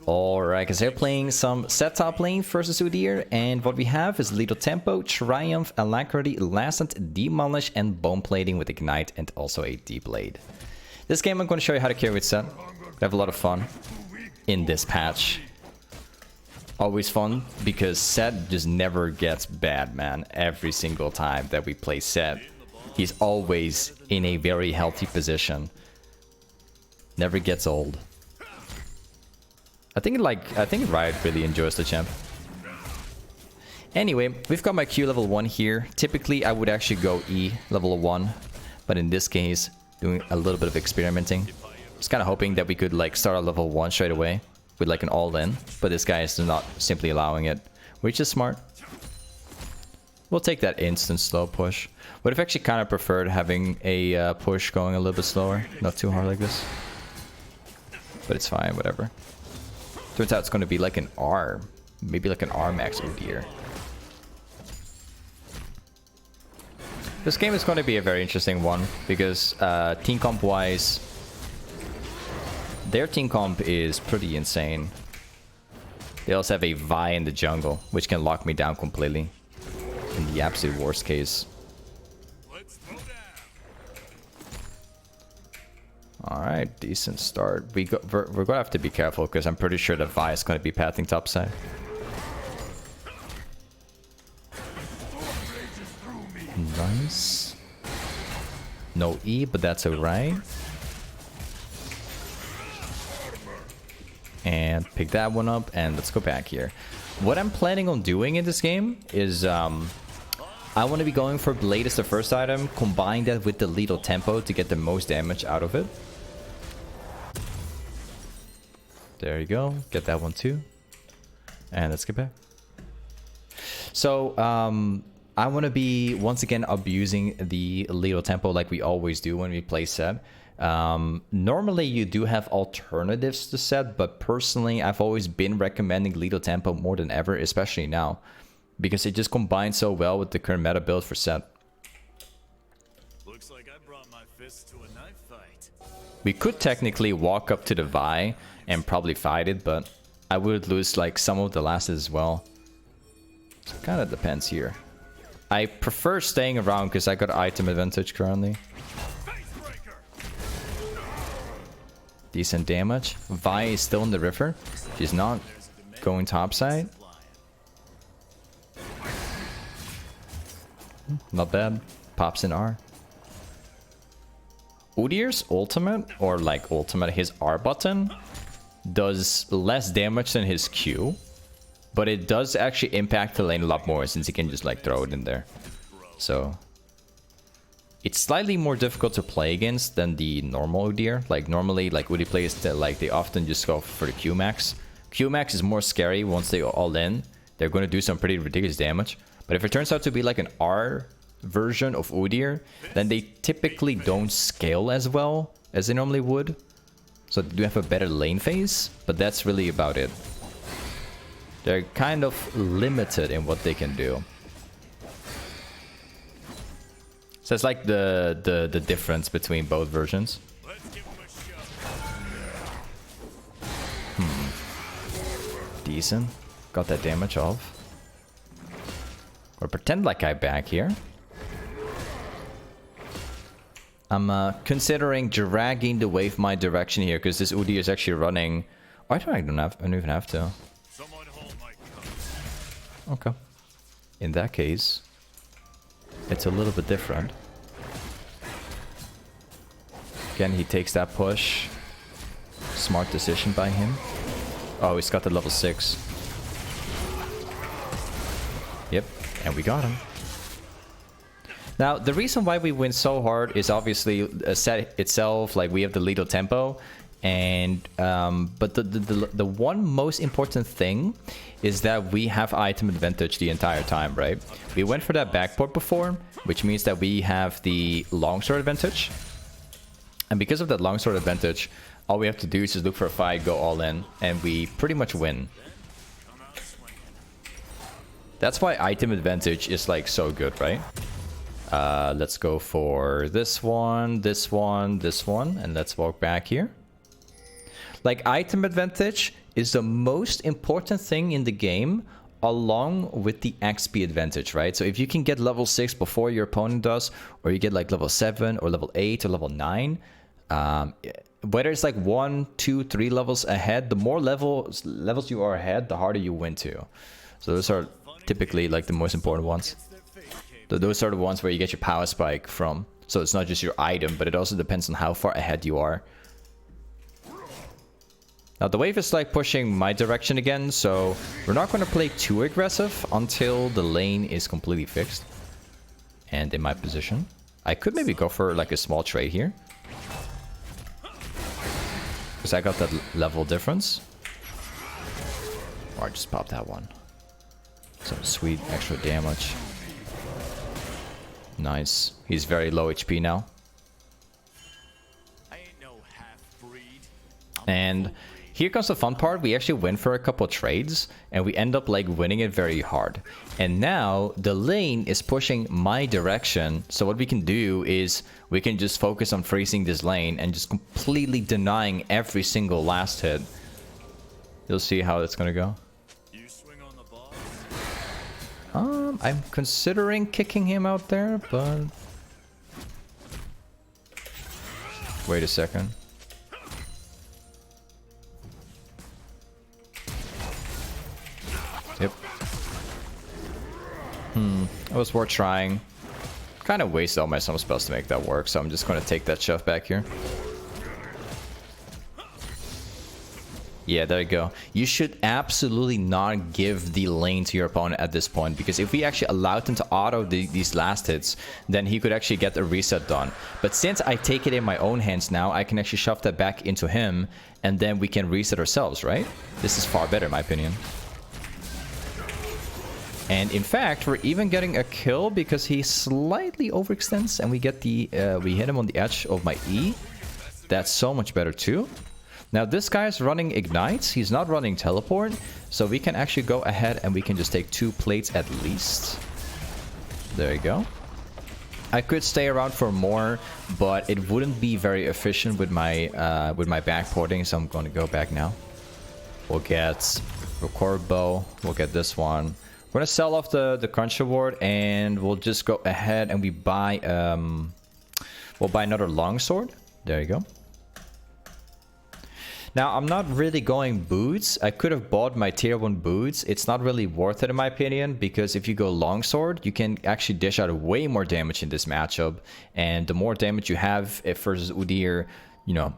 Alright, because they're playing some Sett top lane versus Udyr, and what we have is Lethal Tempo, Triumph, Alacrity, Lancet, Demolish, and Bone Plating with Ignite, and also a Deep Blade. This game I'm going to show you how to carry with Sett. We have a lot of fun in this patch. Always fun, because Sett just never gets bad, man. Every single time that we play Sett, he's always in a very healthy position. Never gets old. I think Riot really enjoys the champ. Anyway, we've got my Q level 1 here. Typically, I would actually go E level 1, but in this case, doing a little bit of experimenting. Just kind of hoping that we could like start at level 1 straight away with like an all-in, but this guy is not simply allowing it, which is smart. We'll take that instant slow push. Would have actually kind of preferred having a push going a little bit slower, not too hard like this. But it's fine, whatever. Turns out it's going to be like an R. Maybe like an R max Udyr. This game is going to be a very interesting one because team comp wise, their team comp is pretty insane. They also have a Vi in the jungle, which can lock me down completely in the absolute worst case. Alright, decent start. We're gonna have to be careful because I'm pretty sure the Vi is gonna be pathing topside. Nice. No E, but that's alright. And pick that one up, and let's go back here. What I'm planning on doing in this game is I want to be going for Blade as the first item, combine that with the Lethal Tempo to get the most damage out of it. There you go. Get that one too. And let's get back. So, I want to be, once again, abusing the Lethal Tempo like we always do when we play Sett. Normally, you do have alternatives to Sett, but personally, I've always been recommending Lethal Tempo more than ever, especially now. Because it just combines so well with the current meta build for Sett. Looks like I brought my fist to a knife fight. We could technically walk up to the Vi and probably fight it, but I would lose like some of the last as well. So it kind of depends here. I prefer staying around because I got item advantage currently. Decent damage. Vi is still in the river. She's not going topside. Not bad. Pops in R. Udyr's ultimate, or like ultimate, his R button does less damage than his Q, but it does actually impact the lane a lot more since he can just like throw it in there. So it's slightly more difficult to play against than the normal Udyr. Like normally, like Udyr plays that like they often just go for the Q max. Q max is more scary once they go all in. They're going to do some pretty ridiculous damage. But if it turns out to be like an R version of Udyr, then they typically don't scale as well as they normally would. So they do have a better lane phase, but that's really about it. They're kind of limited in what they can do. So it's like the difference between both versions. Decent. Got that damage off. Or pretend like I'm back here. I'm considering dragging the wave my direction here because this Udyr is actually running. Oh, I don't even have to. Okay. In that case, it's a little bit different. Again, he takes that push. Smart decision by him. Oh, he's got the level 6. Yep, and we got him. Now, the reason why we win so hard is obviously Sett itself. Like, we have the Lethal Tempo. And but the one most important thing is that we have item advantage the entire time, right? We went for that backport before, which means that we have the longsword advantage. And because of that longsword advantage, all we have to do is just look for a fight, go all in, and we pretty much win. That's why item advantage is like so good, right? Let's go for this one, this one, this one, and let's walk back here. Like, item advantage is the most important thing in the game, along with the XP advantage, right? So if you can get level 6 before your opponent does, or you get like level 7 or level 8 or level 9, whether it's like 1, 2, 3 levels ahead, the more levels you are ahead, the harder you win too. So those are typically like the most important ones. Those are the ones where you get your power spike from. So it's not just your item, but it also depends on how far ahead you are. Now the wave is like pushing my direction again, so we're not going to play too aggressive until the lane is completely fixed and in my position. I could maybe go for like a small trade here, because I got that level difference. Or I just popped that one. Some sweet extra damage. Nice. He's very low HP now. I ain't no half-breed. And here comes the fun part. We actually win for a couple trades, and we end up like winning it very hard. And now the lane is pushing my direction. So what we can do is we can just focus on freezing this lane and just completely denying every single last hit. You'll see how it's gonna go. You swing on the ball. I'm considering kicking him out there, but wait a second. Yep. It was worth trying. Kind of wasted all my summon spells to make that work, so I'm just going to take that shove back here. Yeah, there you go. You should absolutely not give the lane to your opponent at this point, because if we actually allowed him to auto these last hits, then he could actually get a reset done. But since I take it in my own hands now, I can actually shove that back into him, and then we can reset ourselves, right? This is far better in my opinion. And in fact, we're even getting a kill because he slightly overextends, and we get the we hit him on the edge of my E. That's so much better too. Now this guy's running ignites, he's not running teleport, so we can actually go ahead and we can just take 2 plates at least. There you go. I could stay around for more, but it wouldn't be very efficient with my backporting, so I'm going to go back now. We'll get record bow, we'll get this one. We're gonna sell off the crunch reward, and we'll just go ahead and we buy we'll buy another longsword. There you go. Now, I'm not really going boots. I could have bought my tier 1 boots. It's not really worth it in my opinion, because if you go longsword, you can actually dish out way more damage in this matchup. And the more damage you have if versus Udyr, you know,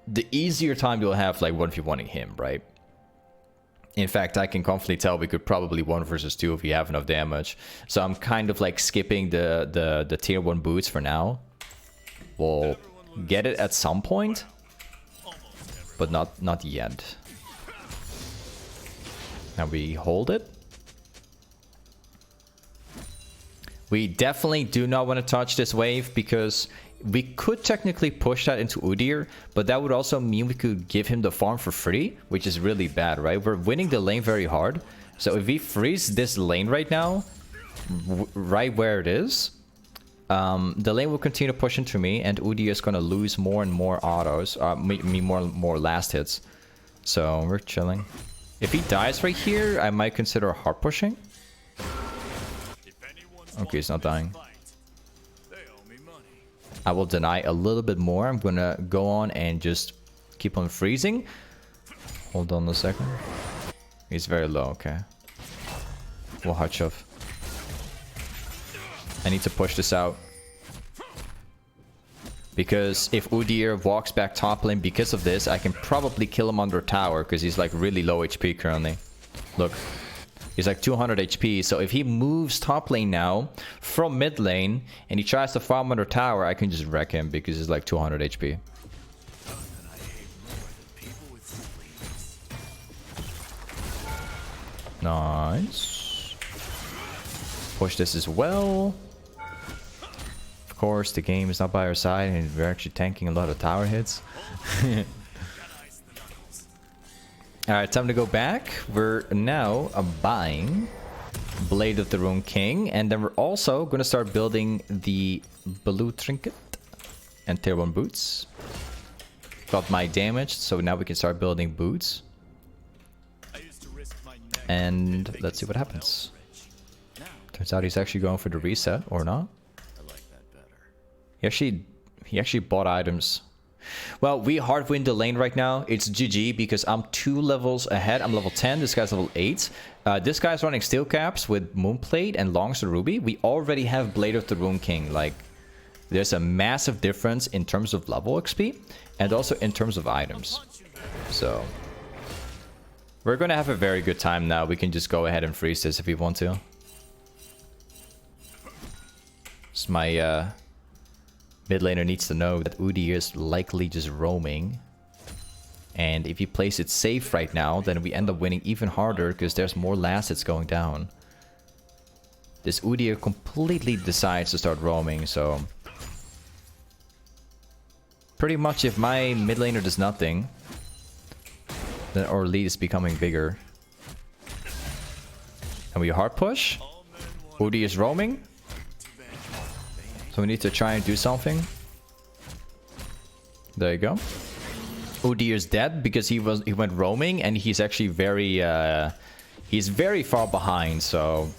the easier time you'll have like 1v1ing him, right? In fact, I can confidently tell we could probably 1 versus 2 if we have enough damage. So I'm kind of like skipping the tier 1 boots for now. We'll get it at some point, but not yet. Now we hold it. We definitely do not want to touch this wave, because we could technically push that into Udyr, but that would also mean we could give him the farm for free, which is really bad, right? We're winning the lane very hard. So if we freeze this lane right now, right where it is, the lane will continue to push into me, and Udyr is going to lose more and more autos, more last hits. So we're chilling. If he dies right here, I might consider hard pushing. Okay, he's not dying. I will deny a little bit more. I'm going to go on and just keep on freezing. Hold on a second. He's very low, okay. We'll hard shove. I need to push this out, because if Udyr walks back top lane because of this, I can probably kill him under tower, because he's like really low HP currently. Look, he's like 200 HP, so if he moves top lane now from mid lane and he tries to farm under tower, I can just wreck him because he's like 200 HP. Nice. Push this as well. Of course, the game is not by our side, and we're actually tanking a lot of tower hits. Alright, time to go back. We're now buying Blade of the Rune King, and then we're also going to start building the Blue Trinket and tier 1 boots. got my damage, so now we can start building boots. I used to risk my neck And let's see what happens. Turns out he's actually going for the reset, or not. I like that better. He actually bought items. Well, we hard win the lane right now. It's GG because I'm 2 levels ahead. I'm level 10. This guy's level 8. This guy's running steel caps with Moonplate and Longs of Ruby. We already have Blade of the Rune King. Like, there's a massive difference in terms of level XP and also in terms of items. So we're gonna have a very good time now. We can just go ahead and freeze this if we want to. So my mid laner needs to know that Udi is likely just roaming. And if he plays it safe right now, then we end up winning even harder because there's more last hits going down. This Udyr completely decides to start roaming, so... Pretty much if my mid laner does nothing, then our lead is becoming bigger. And we hard push. Udyr is roaming. So we need to try and do something. There you go. Udyr is dead because he went roaming, and he's actually very far behind. So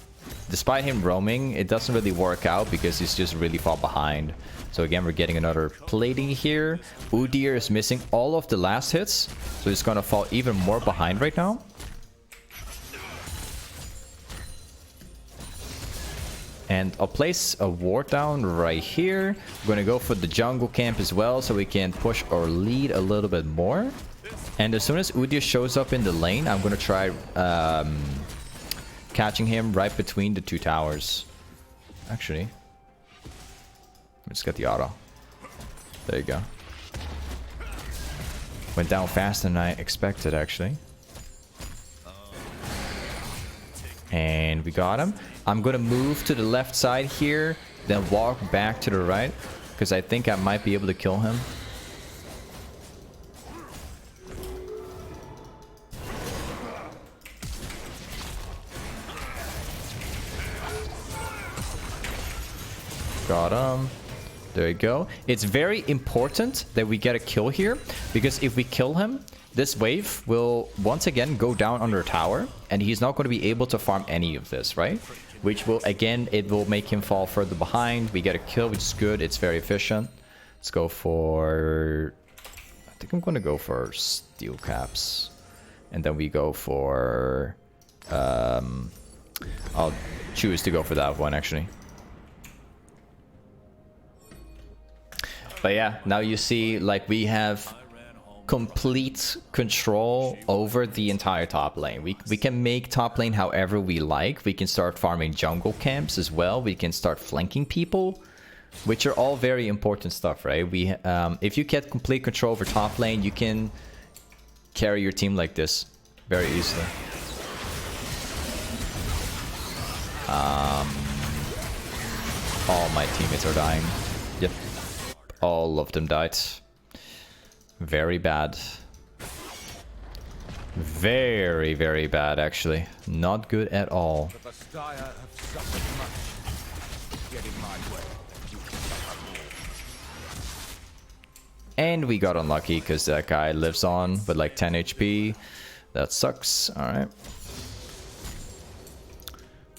despite him roaming, it doesn't really work out because he's just really far behind. So again, we're getting another plating here. Udyr is missing all of the last hits, so he's gonna fall even more behind right now. And I'll place a ward down right here. I'm gonna go for the jungle camp as well, so we can push our lead a little bit more. And as soon as Udyr shows up in the lane, I'm gonna try catching him right between the 2 towers. Actually, let's get the auto. There you go. Went down faster than I expected, actually. And we got him. I'm gonna move to the left side here, then walk back to the right, because I think I might be able to kill him. Got him. There you go. It's very important that we get a kill here, because if we kill him, this wave will once again go down under a tower, and he's not going to be able to farm any of this, right? Which will, again, it will make him fall further behind. We get a kill, which is good. It's very efficient. Let's go for... I think I'm going to go for steel caps. And then we go for... I'll choose to go for that one, actually. But yeah, now you see, like, we have complete control over the entire top lane. We can make top lane however we like. We can start farming jungle camps as well. We can start flanking people, which are all very important stuff, right? We if you get complete control over top lane, you can carry your team like this very easily. All my teammates are dying. Yep. All of them died. Very bad. Very, very bad, actually. Not good at all. And we got unlucky because that guy lives on with like 10 HP. That sucks. Alright.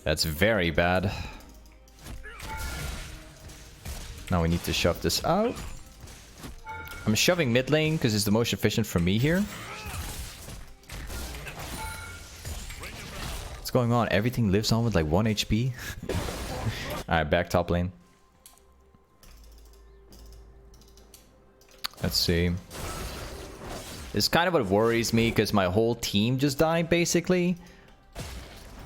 That's very bad. Now we need to shove this out. I'm shoving mid lane because it's the most efficient for me here. What's going on? Everything lives on with like 1 HP. Alright, back top lane. Let's see. It's kind of what worries me because my whole team just died basically.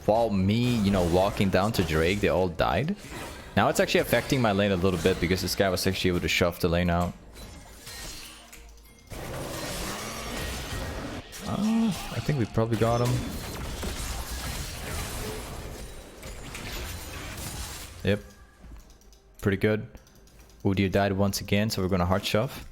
While me, you know, walking down to Drake, they all died. Now it's actually affecting my lane a little bit because this guy was actually able to shove the lane out. I think we probably got him. Yep. Pretty good. Udyr died once again, so we're gonna hard shove.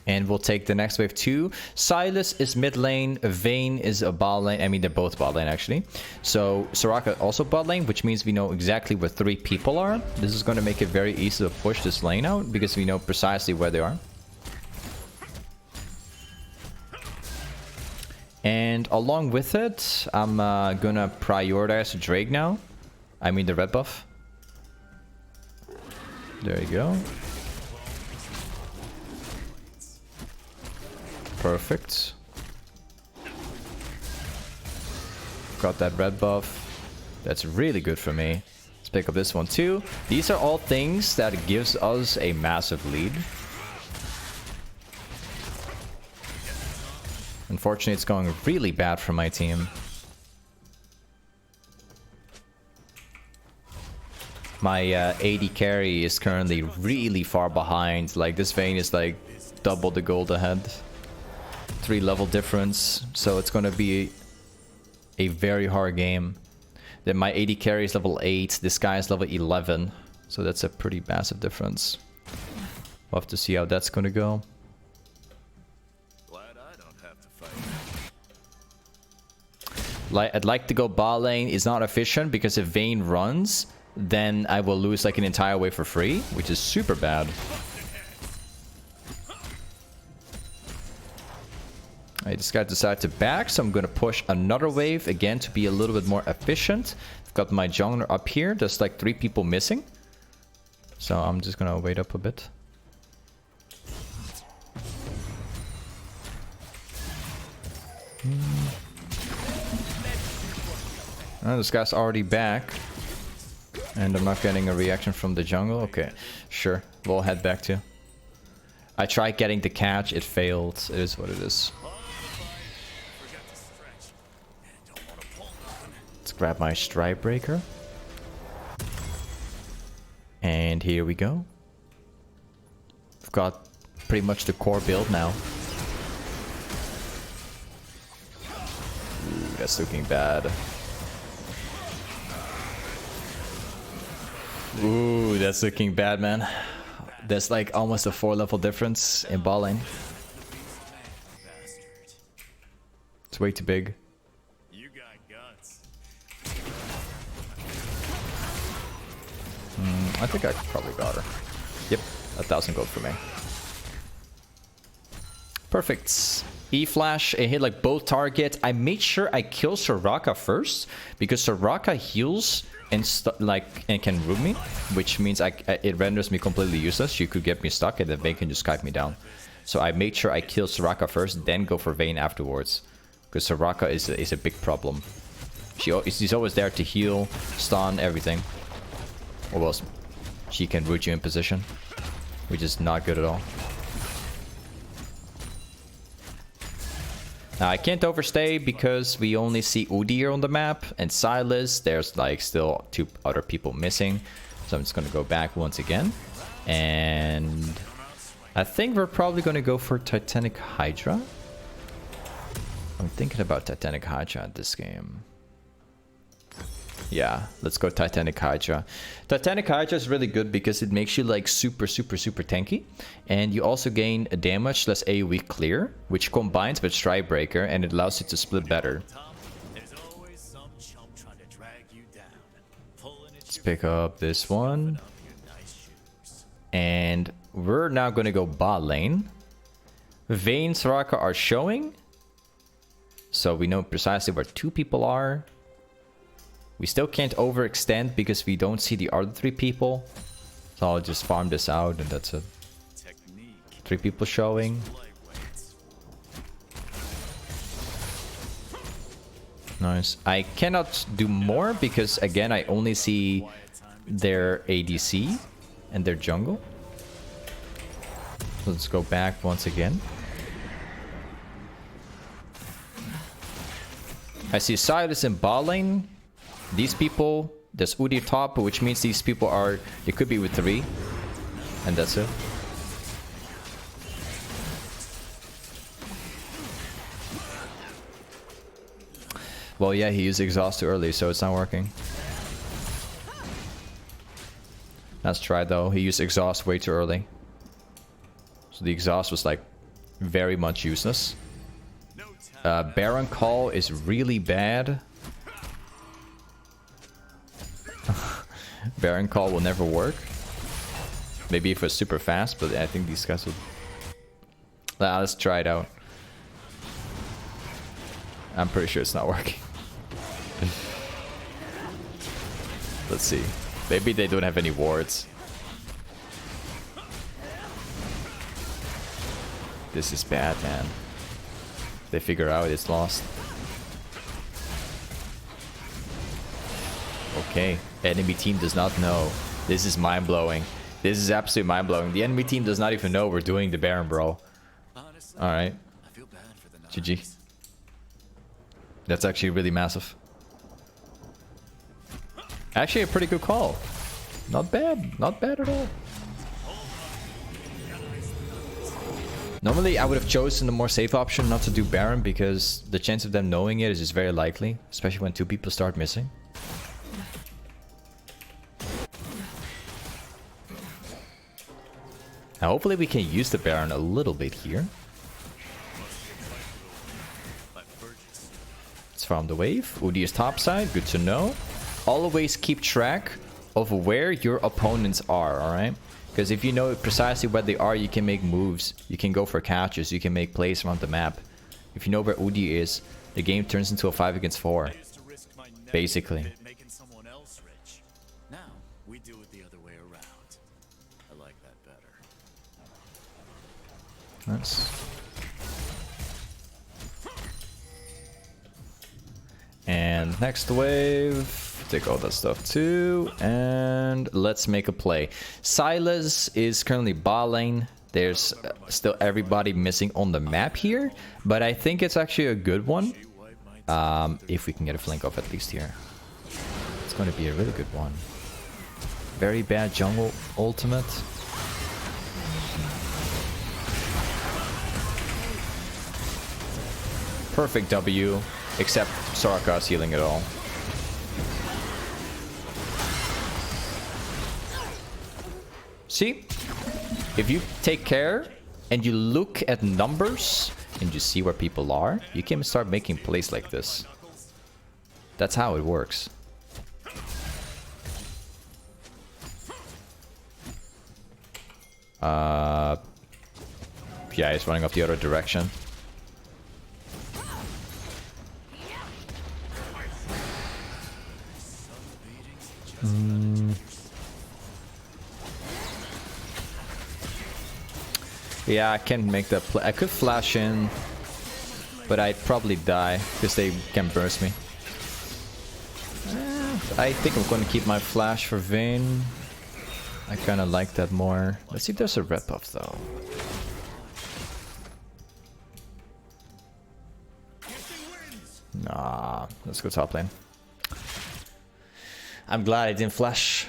And we'll take the next wave too. Silas is mid lane. Vayne is a bot lane. I mean, they're both bot lane actually. So Soraka also bot lane, which means we know exactly where 3 people are. This is going to make it very easy to push this lane out because we know precisely where they are. And along with it, I'm gonna prioritize Drake now. I mean the red buff. There you go. Perfect. Got that red buff. That's really good for me. Let's pick up this one too. These are all things that gives us a massive lead. Unfortunately, it's going really bad for my team. My AD carry is currently really far behind. Like, this Vayne is like double the gold ahead. 3 level difference. So it's going to be a very hard game. Then my AD carry is level 8. This guy is level 11. So that's a pretty massive difference. We'll have to see how that's going to go. I'd like to go bot lane. It's not efficient because if Vayne runs, then I will lose like an entire wave for free, which is super bad. This guy decided to back, so I'm going to push another wave again to be a little bit more efficient. I've got my jungler up here. There's like 3 people missing. So I'm just going to wait up a bit. Oh, this guy's already back. And I'm not getting a reaction from the jungle. Okay, sure. We'll head back too. I tried getting the catch. It failed. It is what it is. Let's grab my stridebraker. And here we go. I've got pretty much the core build now. Ooh, that's looking bad. Ooh, that's looking bad, man. There's like almost a 4 level difference in ball lane. It's way too big. You got guts. I think I probably got her. Yep, 1,000 gold for me. Perfect. E-flash, it hit like both targets. I made sure I kill Soraka first because Soraka heals and can root me, which means it renders me completely useless. She could get me stuck and then Vayne can just kite me down. So I made sure I kill Soraka first, then go for Vayne afterwards, because Soraka is a big problem. She's always there to heal, stun, everything. Or else she can root you in position, which is not good at all. Now, I can't overstay because we only see Udyr on the map and Silas. There's like still 2 other people missing. So I'm just going to go back once again. And I think we're probably going to go for Titanic Hydra. I'm thinking about Titanic Hydra at this game. Yeah, let's go Titanic Hydra. Titanic Hydra is really good because it makes you like super tanky. And you also gain a damage less AoE clear, which combines with stridebraker and it allows you to split better. Let's pick up this one. And we're now going to go bot lane. Vayne and Soraka are showing. So we know precisely where 2 people are. We still can't overextend because we don't see the other 3 people. So I'll just farm this out and that's it. 3 people showing. Nice. I cannot do more because again I only see their ADC and their jungle. Let's go back once again. I see Silas in bot lane. These people, there's Udyr top, which means these people are, they could be with 3. And that's it. Well, yeah, he used exhaust too early, so it's not working. Let's try though. He used exhaust way too early. So the exhaust was like very much useless. Baron Call is really bad. Baron Call will never work. Maybe if it's super fast, but I think these guys will... let's try it out. I'm pretty sure it's not working. Let's see. Maybe they don't have any wards. This is bad, man. They figure out it's lost. Okay. Enemy team does not know. This is mind-blowing. This is absolutely mind-blowing. The enemy team does not even know we're doing the Baron, bro. Alright. GG. That's actually really massive. Actually a pretty good call. Not bad. Not bad at all. Normally I would have chosen the more safe option not to do Baron because the chance of them knowing it is just very likely. Especially when two people start missing. Now hopefully we can use the Baron a little bit here. Let's farm the wave. Udi is topside, good to know. Always keep track of where your opponents are, alright? Because if you know precisely where they are, you can make moves. You can go for catches, you can make plays around the map. If you know where Udi is, the game turns into a 5 against 4. Basically. Now we do it the other way around. I like that better. Nice. And next wave, take all that stuff too, and let's make a play. Silas is currently bot lane. There's still everybody missing on the map here, but I think it's actually a good one. If we can get a flank off at least here. It's going to be a really good one. Very bad jungle ultimate. Perfect W. Except Soraka's healing it all. See? If you take care and you look at numbers and you see where people are, you can start making plays like this. That's how it works. Yeah, he's running off the other direction. Yeah, I can't make that play. I could flash in, but I'd probably die because they can burst me. I think I'm going to keep my flash for Vayne. I kind of like that more. Let's see if there's a rep buff though. Nah, let's go top lane. I'm glad I didn't flash.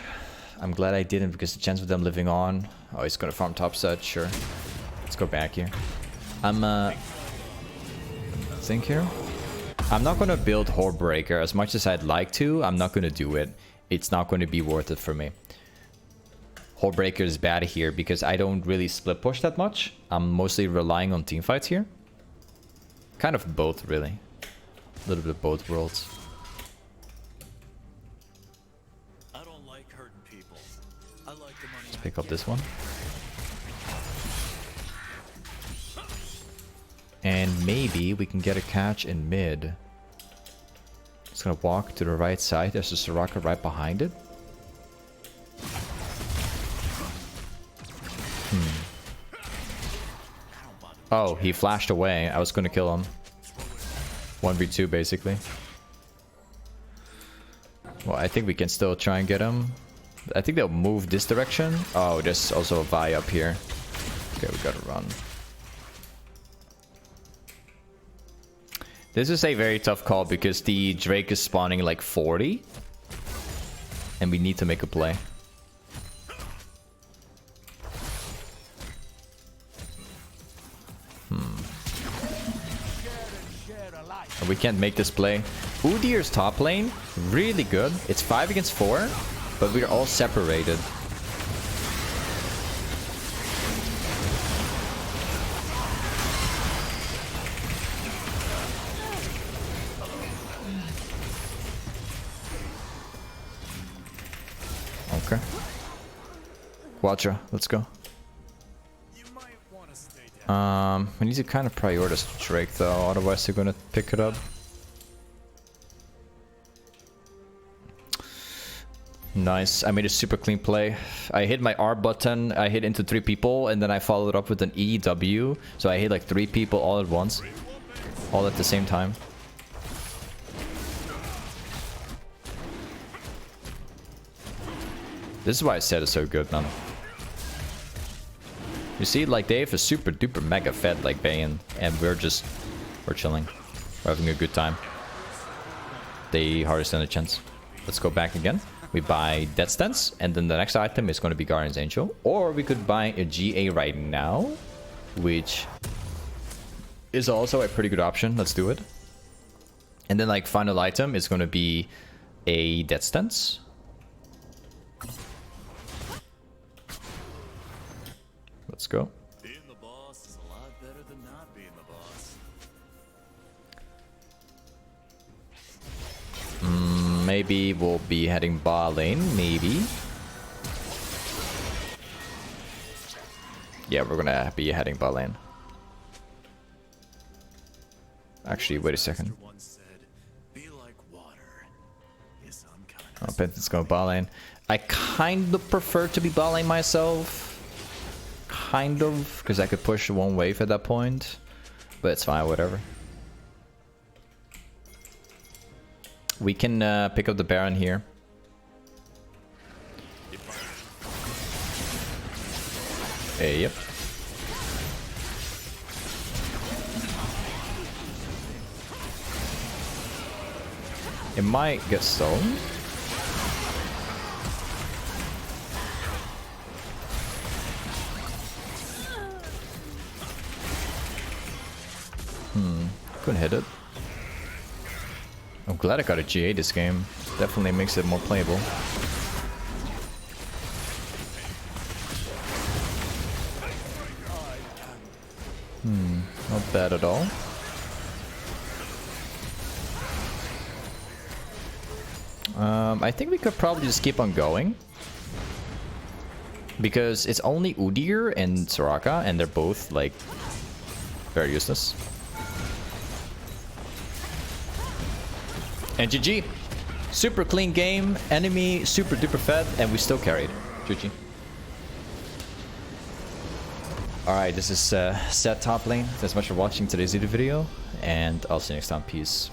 I'm glad I didn't because the chance of them living on. Oh, he's gonna farm top set, sure. Let's go back here. Think here. I'm not gonna build Hordebreaker as much as I'd like to. I'm not gonna do it. It's not going to be worth it for me. Hordebreaker is bad here because I don't really split push that much. I'm mostly relying on teamfights here. Kind of both, really. A little bit of both worlds. Let's pick up this one. And maybe we can get a catch in mid. It's gonna walk to the right side. There's a Soraka right behind it. Oh, he flashed away. I was gonna kill him. 1v2 basically. Well, I think we can still try and get him. I think they'll move this direction. Oh, there's also a Vi up here. Okay, we gotta run. This is a very tough call because the Drake is spawning like 40. And we need to make a play. We can't make this play. Udyr's top lane, really good. It's 5 against 4, but we're all separated. Quadra. Let's go. You might want to stay down. We need to kind of prioritize Drake though, otherwise they're gonna pick it up. Nice. I made a super clean play. I hit my R button, I hit into 3 people, and then I followed up with an EW. So I hit like 3 people all at once. All at the same time. This is why I said it's so good, man. You see, like, they have a super duper mega fed like Bane, and we're chilling. We're having a good time. They hardly stand a chance. Let's go back again. We buy Death Stance, and then the next item is going to be Guardian's Angel. Or we could buy a GA right now, which is also a pretty good option. Let's do it. And then, like, final item is going to be a Death Stance. Let's go. Being the boss is a lot better than not being the boss. Maybe we'll be heading bot lane, maybe. Yeah, we're gonna be heading bot lane. Actually, wait a second. Once said, "Be like water." Yes, I'm kind Oh, Penton's going bot lane. I kind of prefer to be bot lane myself. Kind of, because I could push one wave at that point. But it's fine, whatever. We can pick up the Baron here. Hey, yep. It might get stolen. Couldn't hit it. I'm glad I got a GA this game. Definitely makes it more playable. Not bad at all. I think we could probably just keep on going. Because it's only Udyr and Soraka, and they're both, like, very useless. And GG. Super clean game. Enemy super duper fed, and we still carried. GG. Alright, this is Sett top lane. Thanks so much for watching today's video, and I'll see you next time. Peace.